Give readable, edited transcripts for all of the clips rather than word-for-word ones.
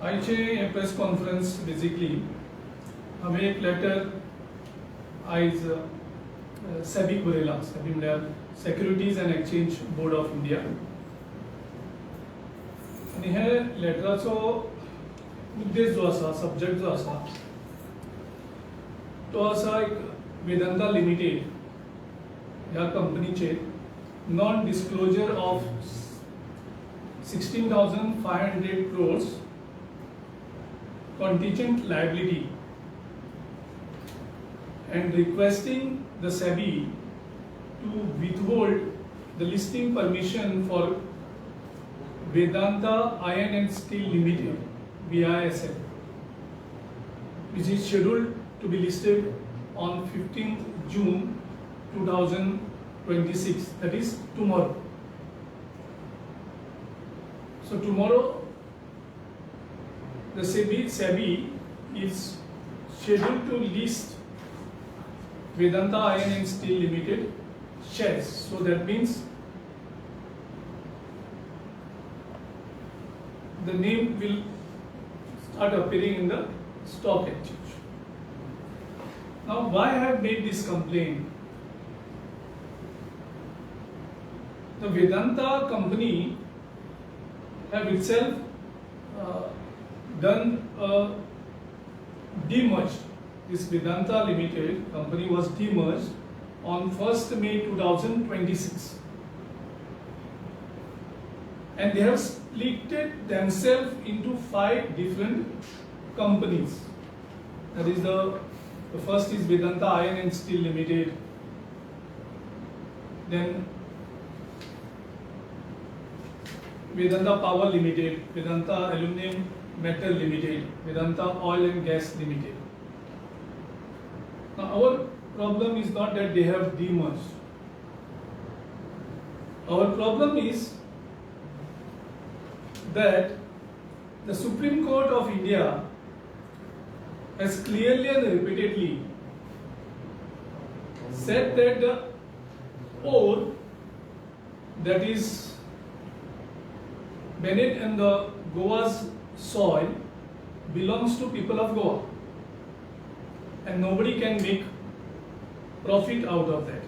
आयचे press conference basically हांवें एक लेटर आयज सेबीक बरयलां. सेबी म्हळ्यार securities end exchange board of India. आनी हे लेटराचो उद्देश जो आसा, सब्जेक्ट जो आसा तो आसा एक वेदांता लिमिटेड ह्या कंपनीचेर non disclosure of 16,500 crores contingent liability and requesting the SEBI to withhold the listing permission for Vedanta Iron and Steel Limited (VISL), which is scheduled to be listed on 15th June 2026, that is tomorrow. So tomorrow the SEBI is scheduled to list Vedanta Iron and Steel Limited shares. So that means the name will start appearing in the stock exchange. Now, why I have made this complaint? The Vedanta company have itself done a demerged. This Vedanta Limited company was demerged on 1st May 2026, and they have split themselves into 5 different companies. That is the first is Vedanta Iron and Steel Limited, then Vedanta Power Limited, Vedanta Aluminum Metal Limited, Vedanta Oil and Gas Limited. Now our problem is not that they have demerged. Our problem is that the Supreme Court of India has clearly and repeatedly said that the ore that is beneath in the Goa's soil belongs to people of Goa, and nobody can make profit out of that.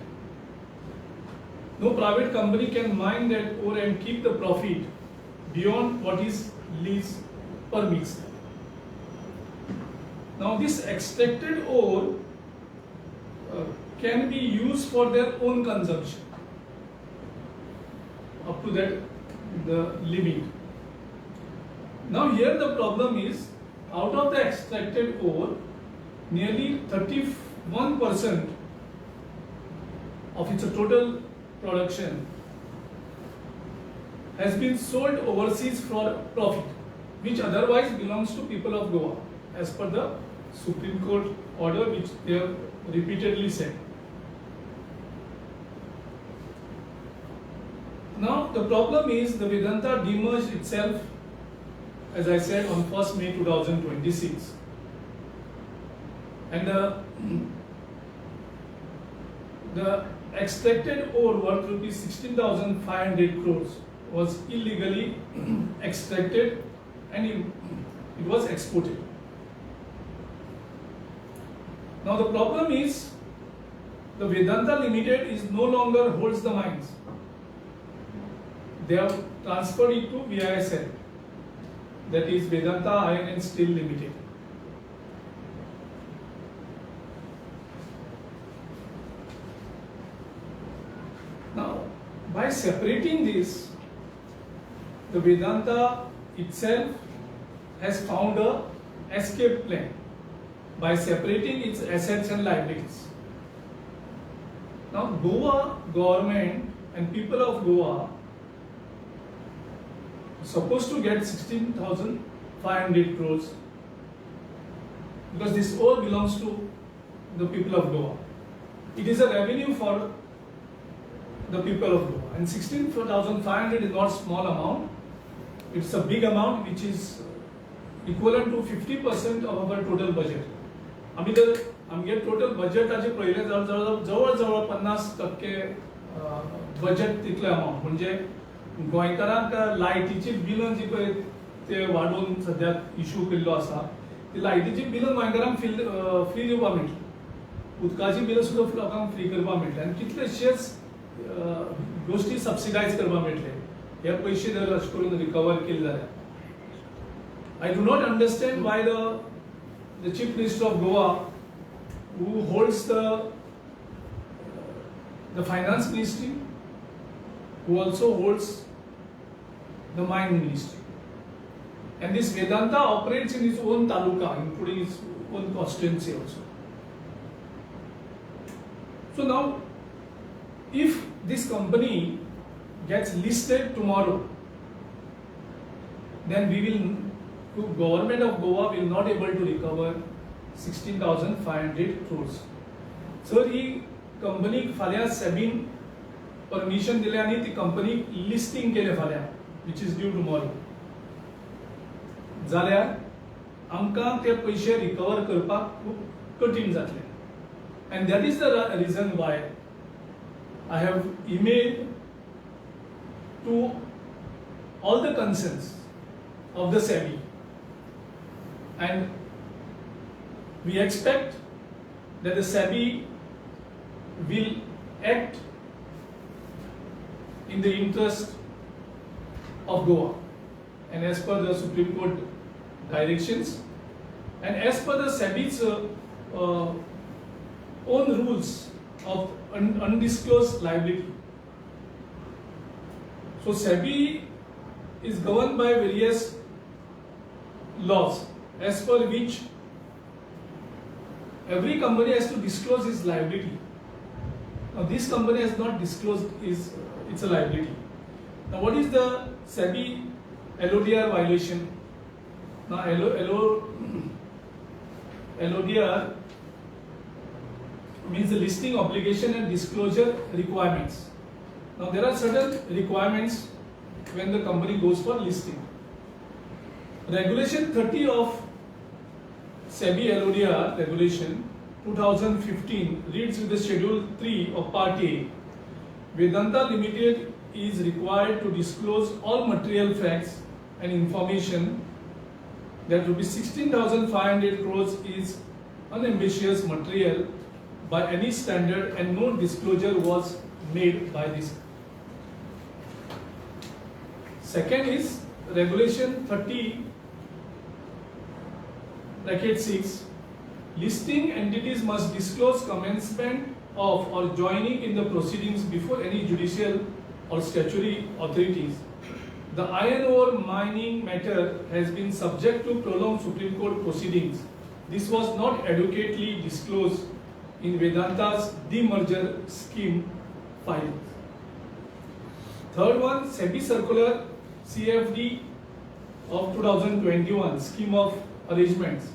No private company can mine that ore and keep the profit beyond what is lease permits. Now this extracted ore can be used for their own consumption up to that the limit. Now here the problem is, out of the extracted ore, nearly 31% of its total production has been sold overseas for profit, which otherwise belongs to people of Goa, as per the Supreme Court order, which they have repeatedly said. Now the problem is the Vedanta demerged itself, as I said, on 1st May 2026, and the extracted ore worth rupees 16,500 crores was illegally extracted and it was exported. Now the problem is the Vedanta Limited is no longer holds the mines. They have transferred it to VISL, that is Vedanta Iron and Steel Limited. Now, by separating this, the Vedanta itself has found a escape plan by separating its assets and liabilities. Now, Goa government and people of Goa supposed to get 16,500 crores because this ore belongs to the people of Goa. It is a revenue for the people of Goa, and 16,500 is not small amount. It's a big amount, which is equivalent to 50% of our total budget. आम्ही जर आमगे total बजेटाचे पहिले जवळ 50% budget तितले amount, म्हणजे गोंयकारांक लायटीची बिलां जी पळय ते वाडोवन सद्याक इश्यू केल्लो आसा. ती लायटीची बिलां गोंयकारांक फ्री दिवपाक मेळटली, उदकाची बिलां सुद्दां लोकांक फ्री करपाक मेळटली आनी कितलेशेच गोश्टी सबसिडायज करपाक मेळटले हे पयशे जर अशें करून रिकवर केले जाल्यार. I do not understand why the Chief Minister of Goa, who holds the Finance Ministry, who also holds the Mine Ministry, and this Vedanta operates in its own taluka, including its own constituency also. So now, if this company gets listed tomorrow, then government of Goa will not able to recover 16,500 crores. So he company फाल्यां SEBIन permission दिले आनी ती company listing केले फाल्यां, which is due tomorrow. जाल्यार आमकां ते पैसे recover करपाक खूब कठीण जातले. And that is the reason why I have emailed to all the concerns of the SEBI, and we expect that the SEBI will act in the interest of Goa and as per the Supreme Court directions and as per the SEBI's own rules of undisclosed liability. So SEBI is governed by various laws as per which every company has to disclose its liability. Now this company has not disclosed its a liability. Now what is the SEBI LODR violation? Now LODR means the listing obligation and disclosure requirements. Now there are certain requirements when the company goes for listing. Regulation 30 of SEBI LODR regulation 2015 reads with the schedule 3 of part A. Vedanta Limited is required to disclose all material facts and information that rupees 16,500 crores is unambiguous material by any standard and no disclosure was made by this. Second is regulation 30/6. Listing entities must disclose commencement of or joining in the proceedings before any judicial or statutory authorities. The iron ore mining matter has been subject to prolonged Supreme Court proceedings. This was not adequately disclosed in Vedanta's demerger scheme filing. Third one, SEBI Circular CFD of 2021 scheme of arrangements.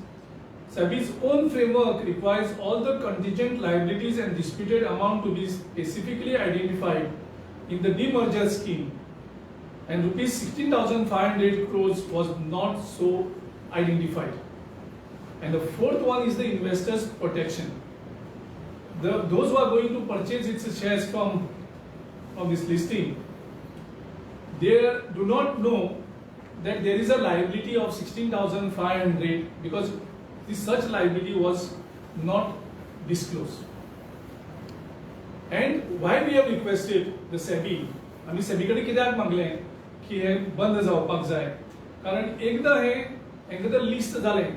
SEBI's own framework requires all the contingent liabilities and disputed amount to be specifically identified in the demerger scheme, and rupees 16,500 crores was not so identified. And the fourth one is the investors' protection. Those who are going to purchase its shares from this listing, they do not know that there is a liability of 16,500 because such liability was not disclosed. And why we have requested the SEBI, आम्ही SEBI कडे कित्याक मागले की हे बंद जावपाक जाय, कारण एकदा लिस्ट जाले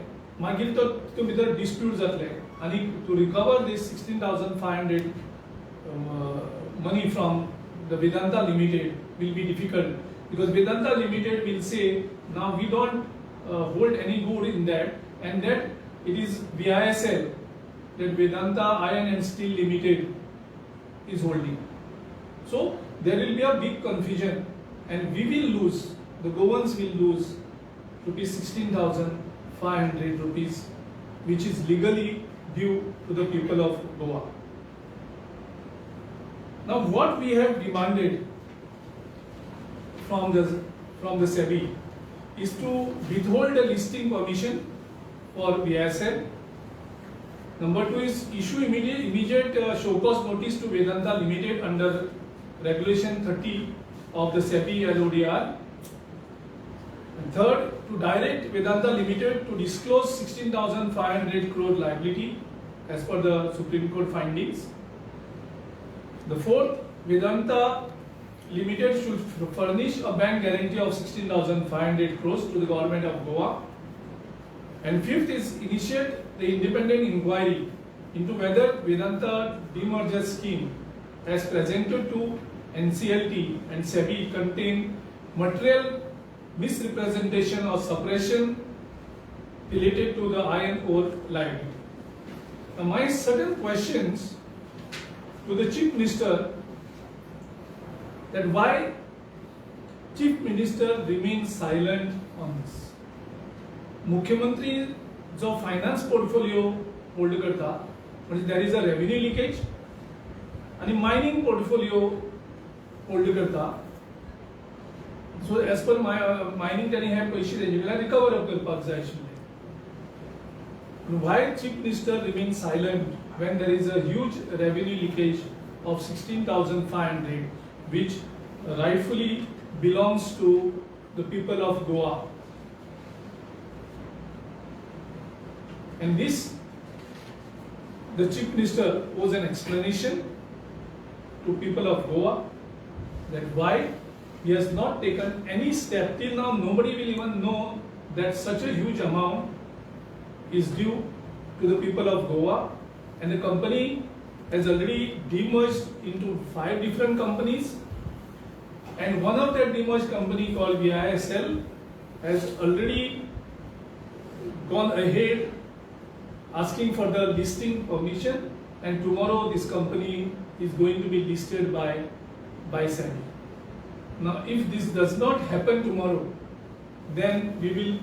मागीर तो भितर डिस्प्यूट जातले आणि to recover this 16,500 money from the Vedanta Limited will be difficult, because Vedanta Limited will say now we don't hold any good in that, and that it is VISL, that Vedanta Iron and Steel Limited is holding. So there will be a big confusion and we will lose, the Goans will lose rupees 16,500 rupees, which is legally due to the people of Goa. Now what we have demanded from the SEBI is to withhold the listing permission for VISL. Number 2 is issue immediate show cause notice to Vedanta Limited under regulation 30 of the SEBI LODR. And third, to direct Vedanta Limited to disclose 16,500 crore liability as per the Supreme Court findings. The fourth, Vedanta Limited should furnish a bank guarantee of 16,500 crores to the government of Goa. And fifth is initiate the independent inquiry into whether Vedanta demerger scheme as presented to NCLT and SEBI contain material misrepresentation or suppression related to the iron ore liability. Now my certain questions to the Chief Minister, that why Chief Minister remains silent on this. मुख्यमंत्री जो finance portfolio hold करता, म्हणजे there is a revenue leakage आणि mining portfolio hold करता. So as per mining त्यांनी हे पैसे तेजे कडल्यान रिकवर करपाक जाय आशिल्ले. Why Chief Minister remains silent when there is a huge revenue leakage of 16,500 which rightfully belongs to the people of Goa? And this, the Chief Minister owes an explanation to people of Goa that why he has not taken any step. Till now, nobody will even know that such a huge amount is due to the people of Goa, and the company has already demerged into 5 different companies, and one of that demerged company called VISL has already gone ahead asking for the listing permission, and tomorrow this company is going to be listed by SEBI. Now, if this does not happen tomorrow, then we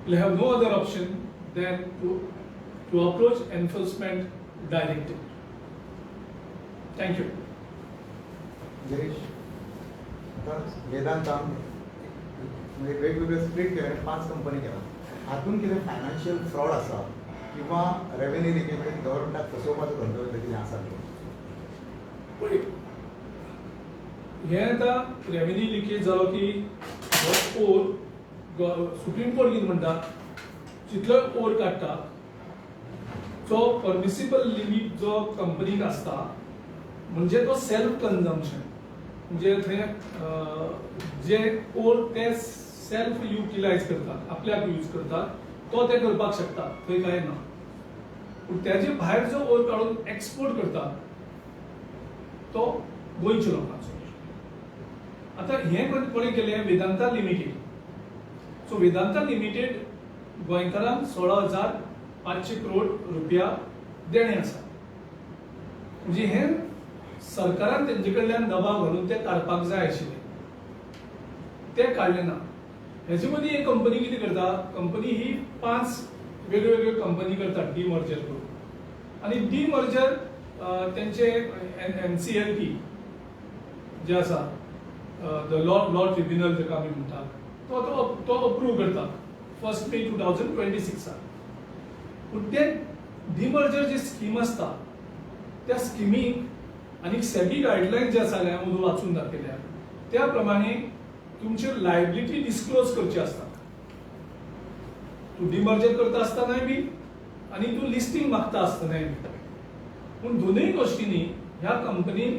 will have no other option than to approach enforcement directive. Thank you. Girish, आता वेदांता वेगवेगळे split केले 5 company केला. हातून कितें financial fraud आसा किंवा revenue leakage म्हणजे गव्हर्नमेंटाक फसोवपाचो धंदो कितें आसा? हे आता रेव्हेन्यू लिकेज जालो की ओर सुप्रीम कोर्ट कितें म्हणटा, जितलो ओर काडटा जो परमिसिबल लिमीट जो कंपनीक आसता, म्हणजे तो सेल्फ कन्जम्पशन, म्हणजे थंय जे ओर ते सेल्फ युटिलायज करतात, आपल्याक यूज करतात, तो ते करपाक शकता, थंय काय ना. पूण त्याचे भायर जो ओर काडून एक्सपोर्ट करतात तो गोंयच्या लोकांचो. आता हे कोणी केले? Vedanta limited. So Vedanta limited गोंयकारांक 16,500 करोड रुपया देणे आसा. म्हणजे हे सरकारान तेंचे कडल्यान दबाव घालून ते काडपाक जाय आशिल्ले, ते काडले ना. हेजे मदीं एक कंपनी कितें करता, कंपनी ही 5 वेगवेगळे कंपनी करतात डिमर्जर करून, आणि डिमर्जर तेंचे NCLT जे आसा, द लॉ ट्रिब्युनल जेका आमी म्हणटात, तो अप्रूव करता 1 मे 2026. पूण ते डिमर्जर जी स्कीम आसता त्या स्किमीक आनी सेबी गायडलायन जे आसा, हांवें मदीं वाचून दाखयल्या त्या प्रमाणे तुमची लायबिलिटी डिस्क्लोज करची आसता. तू डिमर्जर करता आसतनाय बी आनी तू लिस्टिंग मागता आसतनाय बी. पूण दोनूय गोष्टींनी ह्या कंपनीन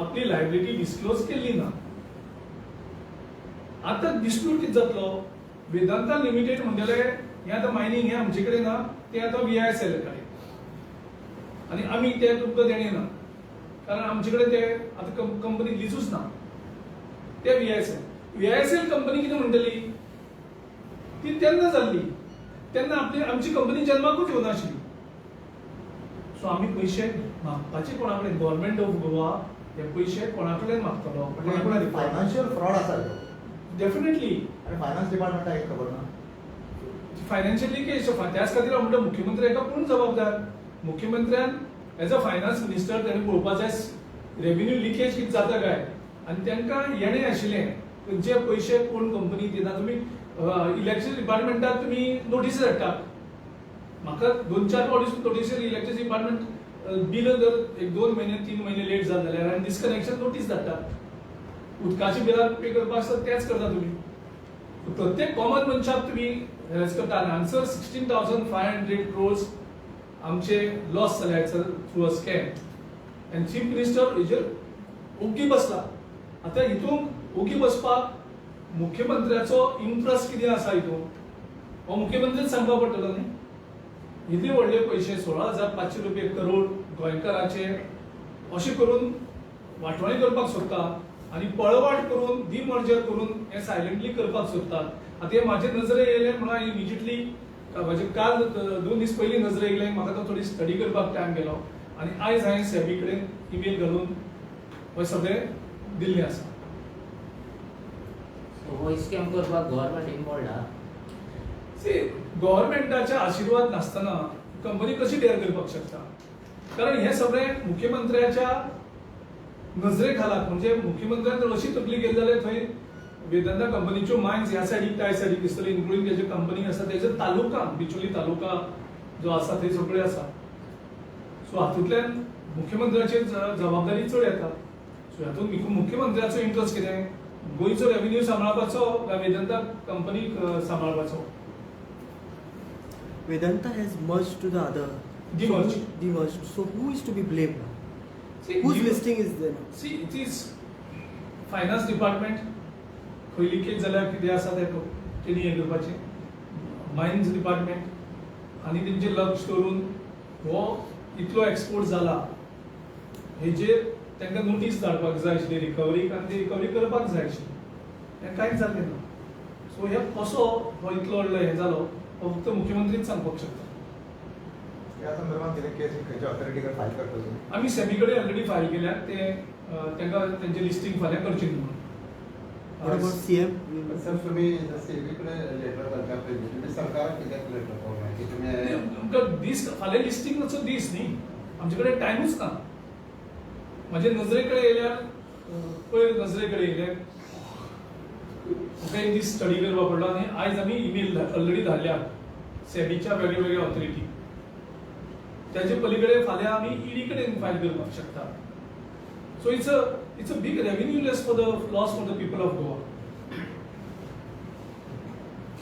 आपली लायबिलिटी डिस्क्लोज केल्ली ना. आता डिस्प्यूट कितें जातलो? वेदांता लिमिटेड म्हणटले हे आता मायनिंग हे आमचे कडेन ना, ते आता VISL कडेन, आनी आमी ते तुमकां देणे ना, कारण आमचे कडेन ते आता कंपनी लिजूच ना. ते VISL कंपनी कितें म्हणटली, ती तेन्ना जाल्ली तेन्ना आमची कंपनी जन्माकूच येवना आशिल्ली. सो आमी पयशे मागपाचे कोणा कडेन? गव्हर्नमेंट ऑफ गोवा हे पयशे कोणा कडेन मागतलो? फायनान्शियल फ्रॉड आसा डेफिनेटली. आणि फायनान्स डिपार्टमेंटाक एक खबर ना. फायनान्शियल लिकेज त्याच खातीर हांव म्हणटा मुख्यमंत्री हाका पूर्ण जबाबदार. मुख्यमंत्र्यान एज अ फायनान्स मिनिस्टर ताणें पळोवपा जाय रेव्हेन्यू लिकेज कितें जाता काय, आनी तांकां येणें आशिल्लें जे पयशे कोण कंपनी दिना. तुमी इलेक्शन डिपार्टमेंटाक तुमी नोटीस धाडटात, म्हाका 2-4 फावटी नोटीस इलेक्ट्रिसिटी डिपार्टमेंट बिल जर 1-2 महिने 3 महिने लेट जाले जाल्यार डिस्कनेक्शन नोटीस धाडटात. उदकाची बिलां पे करपाक आसता तेच करता तुमी. प्रत्येक कॉमन मनशाक तुम्ही हेल्प करता आणि आन्सर 16,500 crores आमचे लॉस जाले through a scam end chief minister हेजेर ओगी बसला. आता हितून ओगी बसपाक मुख्यमंत्र्याचो इंट्रस्ट कितें आसा हितून हो मुख्यमंत्रीच सांगपाक पडटलो न्ही. इतले व्हडले पयशे 16,500 रुपये करोड गोंयकारांचे अशें करून वांटवणी करपाक सोदता आनी पळवाट करून डिमर्जर करून हे सायलेंटली करपाक सोदतात. आतां हे म्हाजे नजरे येयले म्हणून हांवें इमिजिएटली म्हणजे काल 2 दीस पयलीं नजरे येयले म्हाका तो थोडी स्टडी करपाक टायम गेलो आनी आयज हांवें सेबी कडेन ईमेल घालून हे सगळें दिल्लें आसा. हो स्कॅम करपाक गव्हर्नमेंट इन्वॉल्ड आहा. गव्हर्नमेंटाच्या आशिर्वाद नासतना कंपनी कशी डेअर करपाक शकता. कारण हे सगळें मुख्यमंत्र्याच्या नजरे खालाक म्हणजे मुख्यमंत्र्यान जर अशी तकली गेली जाल्यार थंय वेदांता कंपनीच्यो मायन्स ह्या सायडीक त्या सायडीक दिसतली इन्क्लुडींग तेजे कंपनी आसा तेजे तालुका बिचोली तालुका जो आसा थंय सगळे आसा. सो हातूंतल्यान मुख्यमंत्र्याची जबाबदारी चड येता. सो हातूंत मुख्यमंत्र्याचो इंट्रस्ट कितें गोंयचो रेव्हेन्यू सांबाळपाचो काय वेदांता कंपनीक सांबाळपाचो. Vedanta has merged to the other. Demerged. Demerged. So who is to be blamed now? See, Whose listing is there now? See, it is finance department खंय लिकेज जाल्यार कितें आसा तें तेणी हें करपाचें. मायन्स डिपार्टमेंट आनी तेंचेर लक्ष दवरून हो इतलो एक्सपोर्ट जाला हेजेर तांकां नोटीस धाडपाक जाय आशिल्ली रिकवरीक आनी ती रिकवरी करपाक जाय आशिल्ली. हें कांयच जालें ना. सो हे कसो हो इतलो व्हडलो हें जालो हो फक्त मुख्यमंत्रीच सांगपाक शकता. या संदर्भात कितें केस खंयच्या ऑथॉरिटीकडे फायल करता तुम्ही? आमी सेबी कडेन ऑलरेडी फायल केल्या ते तांकां तेंचें लिस्टिंग फाल्यां करचें न्ही म्हणून. What about CM? सर तुम्ही सेबीकडे लेटर घालता पयलीं तुम्ही सरकाराक कित्याक लेटर पावना की तुम्ही आमकां दीस फाल्यां लिस्टिंगाचो दीस न्ही आमचे कडेन टायमूच ना. म्हाजे नजरे कडेन येयल्यार पयर नजरे कडेन येयले म्हाका एक दीस स्टडी करपाक पडलो आनी आयज आमी ईमेल ऑलरेडी धाडल्या सेबीच्या वेगळ्या वेगळ्या ऑथॉरिटी. त्याचे पलीकडे फाल्यां आमी ईडी कडेन फायल करपाक शकता. So it's a big revenue loss for the people of Goa.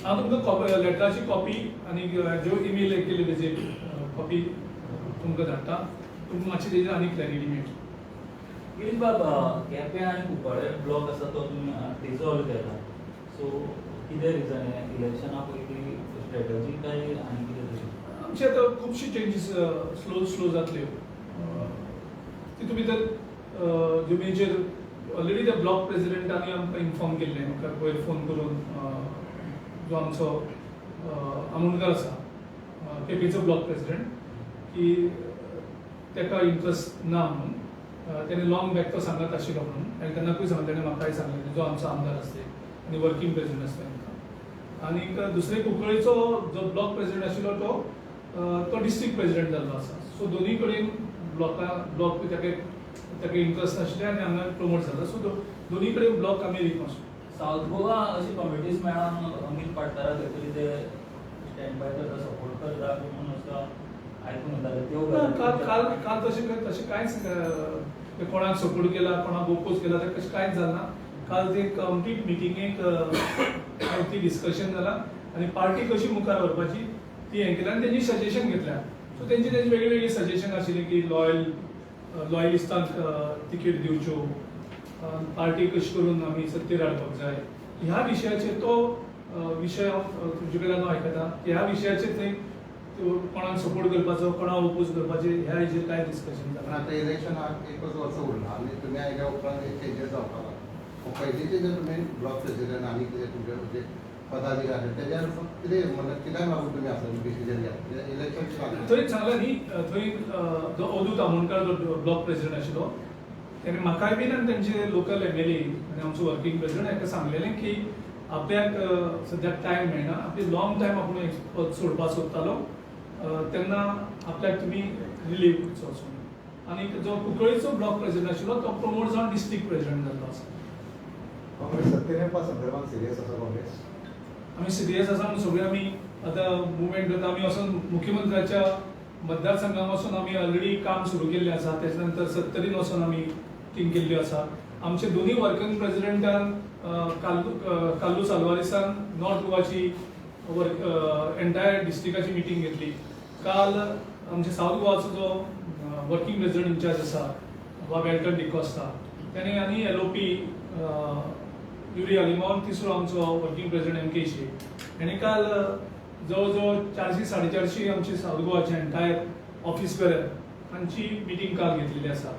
हांव तुमकां लेटराची कॉपी आनी ज्यो ईमेल केल्ले तेजे कॉपी तुमकां धाडटा. तुमकां मातशी तेजेर आनी क्लॅरिटी मेळटली. गिरीश बाबा केपें आनी कुंकळे ब्लॉक आसा तो तुमी डिसॉल्व केला. सो कितें रिजन हे इलेक्शना पयलीं स्ट्रॅटजी काय आनी कितें तशें? आमचे आतां खुबशी चेंजीस स्लो जातल्यो. तितून भितर ज्यो मेजर ऑलरेडी त्या ब्लॉक प्रेसिडेंटांनी आमकां इन्फॉर्म केल्लें म्हाका पयर फोन करून जो आमचो आमोणकर आसा केपेचो ब्लॉक प्रेसिडेंट की ताका इंट्रस्ट ना म्हणून. तेणे लॉंग बॅक तो सांगत आशिल्लो म्हणून आनी तेन्नाकूय सांगलें म्हाकाय सांगलें जो आमचो आमदार आसले आनी वर्कींग प्रेसिडेंट आसले तांकां. आनीक दुसरे कुंकळेचो जो ब्लॉक प्रेसिडेंट आशिल्लो तो डिस्ट्रिक्ट प्रेसिडेंट जाल्लो आसा. सो दोनूय कडेन ब्लॉक ताका इंट्रस्ट आशिल्ले आनी हांगा प्रमोट जालो. सो दोनूय कडेन ब्लॉक आमी रिकॉन्स. सावथ गोवा अशी कमिटीज मेळोन अमीत पाटकारा खंय ते स्टँड बाय करता सपोर्ट करता म्हणून असो आयकून येताले त्यो काल तशें कांयच कोणाक सपोर्ट केला कोणाक ओपोज केला तें तशें कांयच जालें ना. काल ते कंप्लीट मिटिंगेक ती डिस्कशन जाला आनी पार्टी कशी मुखार व्हरपाची ती हें केल्या आनी तेंची सजेशन घेतल्या. सो तेंची वेगळी वेगळी सजेशन आशिल्ली की लॉयलिस्टांक तिकेट दिवच्यो पार्टी कशी करून आमी सत्तेर हाडपाक जाय ह्या विशयाचेर तो विशय हांव तुजे कडल्यान आयकता की ह्या विशयाचेर थंय कोणाक सपोर्ट करपाचो कोणाक ओपोज करपाचें ह्या हेजेर कांय डिस्कशन पण जालें. आता इलेक्शनाक एकच वर्स उरलां आनी तुमी आयल्या उपरांत एक चेंजीस जावपाक लागला. पयलींचे जे तुमी ब्लॉक प्रेसिडेंट आनी कितें तुमचे पदाधिकारी तेज्यार कितें म्हणल्यार कित्याक लागून तुमी आसा डिसिजन घेतलें इलेक्शन थंय सांगलें न्ही थंय जो अवधूत आमोणकार जो ब्लॉक प्रेसिडेंट आशिल्लो तेणें म्हाकाय बीन आनी तेंचे लोकल MLA आनी आमचो वर्कींग प्रेसिडेंट हाका सांगलेलें की आपल्याक सद्याक टायम मेळना आपली लॉंग टायम आपूण पद सोडपाक सोदतालो तेन्ना आपल्याक तुमी रिलीव करचो वचून. आनी जो कुंकळेचो ब्लॉक प्रेसिडेंट आशिल्लो तो प्रमोट जावन डिस्ट्रिक्ट प्रेसिडेंट जाल्लो आसा. काँग्रेस सत्तेर येवपा संदर्भात सिरियस आसा काँग्रेस? आमी सिरियस आसा म्हणून सगळे आमी आतां मुवमेंट करता. आमी वचून मुख्यमंत्र्याच्या मतदारसंघांत वचून आमी ऑलरेडी काम सुरू केल्लें आसा. तेच्या नंतर 70 वचून आमी मीटिंग केल्ली आसा. आमचे दोनूय वर्किंग प्रेसिडेंटान काल्लूस आल्वारिसान नॉर्थ गोवाची एंटायर डिस्ट्रिक्टाची मिटींग घेतली. काल आमचे साऊथ गोवाचो जो वर्किंग प्रेसिडेंट इंचार्ज आसा वा वेल्टन डिकॉस्टा त्याने आनी LOP युरी अलिमॉन तिसरो आमचो वर्किंग प्रेसिडेंट MK शेख हेणे काल जवळजवळ 400-450 आमची साऊथ गोवाचे एंटायर ऑफिस बेरर हांची मिटींग काल घेतलेली आसा.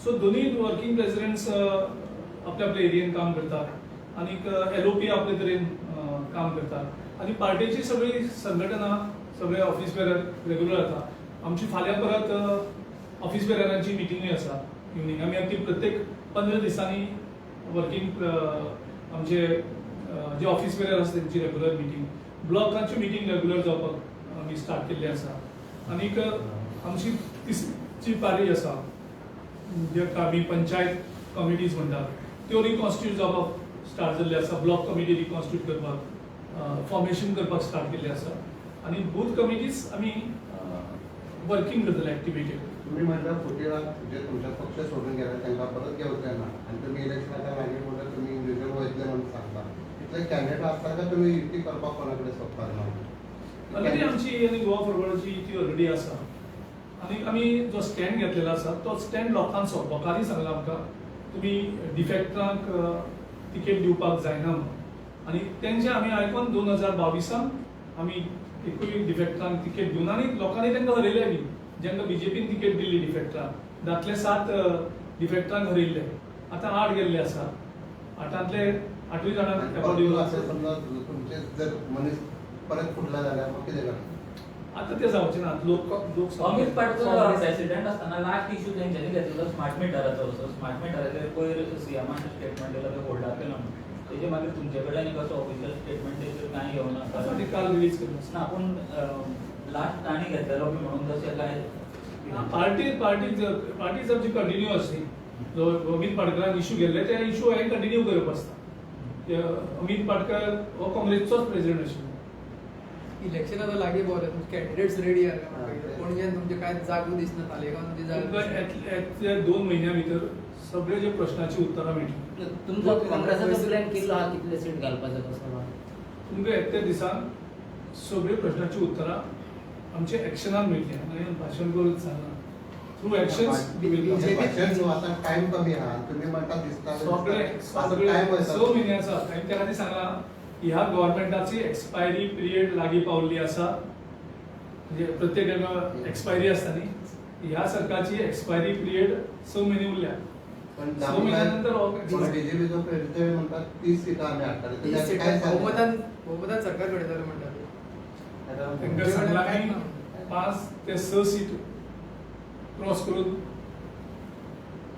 सो दोन्ही वर्किंग प्रेसिडेंट्स आपल्या आपल्या एरियेन काम करतात आणि LOP आपले तरेन काम करतात आणि पार्टीची सगळी संघटना सगळे ऑफिस बेरर रेग्युलर जाता. आमची फाल्यां परत ऑफिस बेररांची मिटींगूय आसा इवनिंग. आमी आमची प्रत्येक 15 दिसांनी वर्किंग आमचे जे ऑफिस बेरर आसा त्यांची रेग्युलर मिटींग ब्लॉकांची मिटींग रेग्युलर जावपाक आमी स्टार्ट केल्ली आसा. आनीक आमची तिसरी पारी आसा जेका आमी पंचायत कमिटीज म्हणटात त्यो रिकॉन्स्टिट्यूट जावपाक स्टार्ट जाल्ली आसा. ब्लॉक कमिटी रिकॉन्स्टिट्यूट करपाक फॉर्मेशन करपाक स्टार्ट केल्ली आसा आणि बूथ कमिटीज आमी वर्किंग करतले एक्टिवेटेड. तुम्ही म्हटलं फुटीला जे तुमचा पक्ष सोडून गेला त्यांना परत घेवचे ना आणि तुम्ही इलेक्शनाच्या मागे म्हणून तुम्ही इंडिव्हिज्युअल वयतले म्हणून सांगता. इतले कॅन्डिडेट आसता का तुम्ही युती करपाक कोणाकडे सोदतात ना? ऑलरेडी आमची आनी गोवा फॉरवर्डची ती ऑलरेडी आसा आनी आमी जो स्टँड घेतलेलो आसा तो स्टँड लोकांचो. लोकांनी सांगला आमकां तुमी डिफेक्टरांक तिकेट दिवपाक जायना म्हणून आनी तेंचे आमी आयकून 2022 आमी एकूय डिफेक्टरांक तिकेट दिवन आनी लोकांनी तांकां हरयले बी. जेंका BJPन तिकेट दिल्ली डिफेक्टरांक दांतले 7 डिफेक्टरांक हरयल्ले. आतां 8 गेल्ले आसा. 8तले 8 जाणांक तेंको दिवलो आसा. समजा तुमचे जर मनीस परत फुटला जाल्यार मग कितें करता? आता ते जावचे ना. लोक अमित पाटकर प्रेसिडेंट असताना लास्ट इश्यू त्यांच्यानी घेतलेलो स्मार्ट मिटराचो. स्मार्ट मिटराचे पयर CMान स्टेटमेंट दिला ते होल्डार केला म्हणून तेजे मागीर तुमचे कडल्यान कसो ऑफिशियल स्टेटमेंट तेजेर कांय येवना. ते काल रिलीज केलं. ना पूण लास्ट ताणी घेतलेलो बी म्हणून तशें काय पार्टीज आमची कंटिन्यू आसली. जो अमित पाटकरान इश्यू घेतले ते इश्यू हांवें कंटिन्यू करप आसता. अमित पाटकर हो काँग्रेसचोच प्रेसिडेंट आशिल्लो. इलेक्शन आता लागीं पावले कॅन्डिडेट्स रेडी आहा पणजेन तुमचे कांय जागो दिसना तालेगांव तुमची जागो येतल्या 2 म्हयन्या भितर सगळे जे प्रश्नाची उतरां मेळटली. तुमचो काँग्रेसाचो प्लॅन केल्लो आहा कितले सीट घालपाचो कसो? तुमकां येत्या दिसान सगळे प्रश्नाची उतरां आमच्या एक्शनान मेळटली. हांवें भाशण करून सांगला थ्रू एक्शन्स आता टाइम कमी आहा तुम्ही म्हणता दिसता सगळे टाइम 6 म्हयने आसा. हांवें त्या खातीर सांगला ह्या गव्हर्नमेंटाची एक्सपायरी पिरियड लागीं पावल्ली आसा. म्हणजे प्रत्येक एक्सपायरी आसता न्ही. ह्या सरकारची एक्सपायरी पिरियड 6 म्हयने उरल्या. पण 6 म्हयन्यानंतर BJPचो ते म्हणतात 30 सिटां आमी हाडटले. तीस तुम्ही सीटां काय बहुमतान सरकार घडयतले म्हणटात. तांकां सांगला आमी 5 ते 6 सीट क्रॉस करून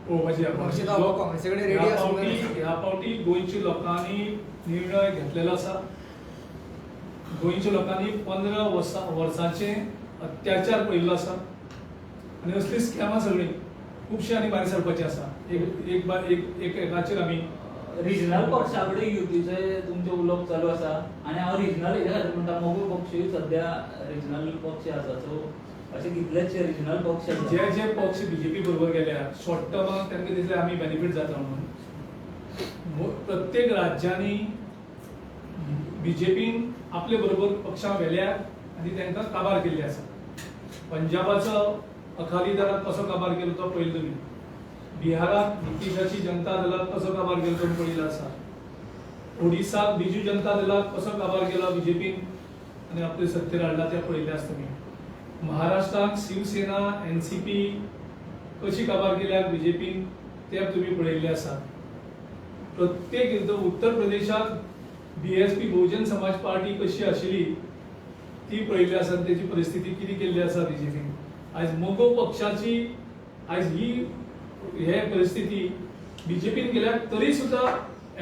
पळोवपाची काँग्रेसी कडेन रेडी आसूंक ह्या फावटी गोंयच्या लोकांनी निर्णय घेतलेलो आसा. गोंयच्या लोकांनी 15 वर्सांचे अत्याचार पळयल्लो आसा आनी असली स्कॅमां सगळी खुबशी आनी भायर सरपाची आसा. एक एकाचेर आमी रिजनल पक्षा कडेन युतीचे तुमचे उलोवप चालू आसा आनी हांव रिजनल हेच्या खातीर म्हणटा मोगो पक्षूय सद्या रिजनल पक्ष आसा. सो अशे कितलेच रिजनल पक्ष आसा जे जे पक्ष BJP बरोबर गेल्या शॉर्ट टर्माक तांकां दिसले आमी बेनिफीट जाता म्हणून. प्रत्येक राज्यांनी BJPन आपले बरोबर पक्षां व्हेल्यात आनी तांकां काबार केल्ले आसा. पंजाबाचो अकाली दलात कसो काबार केलो तो पळयलो तुमी. बिहारात नितीशाची जनता दलात कसो काबार केलो तो पळयलो आसा. ओडिसात बिजू जनता दलात कसो काबार केलो BJPन आनी आपले सत्तेर हाडला ते पळयले आसा तुमी. महाराष्ट्रात शिवसेना NCP कशी काबार केल्या BJPन ते तुमी पळयल्ले आसा. प्रत्येक उत्तर प्रदेशात BSP बहुजन समाज पार्टी कशी आशिल्ली ती पळयल्ली आसा. तेजी परिस्थिती कितें केल्ली आसा BJPन. आयज मोगो पक्षाची आयज ही हे परिस्थिती BJPन केल्या तरी सुद्धा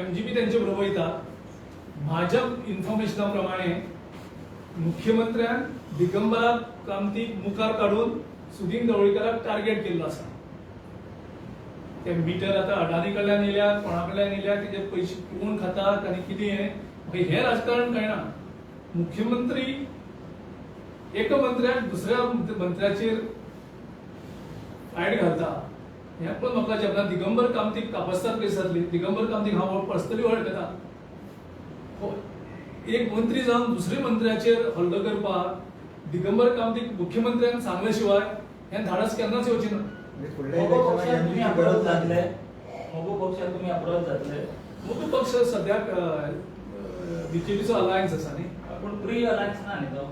MGP त्यांचे बरोबर वयता. माझ्या इन्फॉर्मेशना प्रमाणे मुख्यमंत्र्यान दिगंबरा क्रांतीक मुखार काढून सुदीन ढवळीकराक टार्गेट केल्लो आसा. ते मिटर आता अडानी कडल्यान येयल्यात कोणा कडल्यान येयल्यात तेजे पयशे कोण खातात आनी कितें हे राजकारण कळना. मुख्यमंत्री एक मंत्र्याक दुसऱ्या मंत्र्याचेर फायट घालता हे पण म्हाका जेन्ना दिगंबर कामतीक कापस्तार केस जातली, दिगंबर कामतीक हांव पर्सनली वळखता. एक मंत्री जावन दुसऱ्या मंत्र्याचेर हल्लो करपाक दिगंबर कामतीक मुख्यमंत्र्यान सांगले शिवाय हें धाडस केन्नाच येवचें ना. म्हणजे फुडल्या मोगो इलेक्शनाक पक्षात तुम्ही यांची अप्रोच गरज जातले, जातली. मोगो पक्षात तुम्ही अप्रोच जातले, मोठो पक्ष सद्याक बीजेपीचो अलायन्स आसा न्ही, पण प्री अलायन्स ना न्ही तो,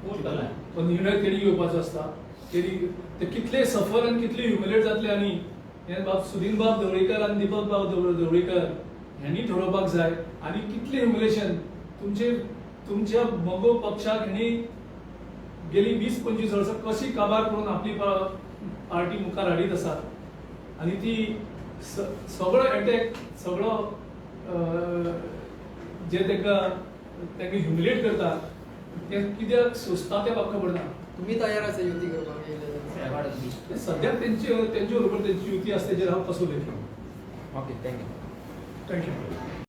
पोस्ट अलायन्स. तो निर्णय तेणी घेवपाचो आसता. ते कितले सफर आनी कितले ह्युमिलेट जातले आनी हे बाब सुदीन बाब ढवळीकर आनी दीपक बाब ढवळीकर हेंनी ठरोवपाक जाय आनी कितले ह्युमिलेशन तुमच्या मोगो पक्षाक हेणी गेली 20-25 वर्सां कशी काबार करून आपली पार्टी मुखार हाडीत आसात आनी ती सगळो अटॅक सगळो जे तांकां ह्युमिलेट करता ते कित्याक सोंसता ते म्हाका खबर ना. तुम्ही तयार आसा युती करपाक येयले जाल्यार? सद्याक तेंचे बरोबर तेंची युती आसता तेजेर हांव कसो उलयतलो. Okay thank you. थँक्यू.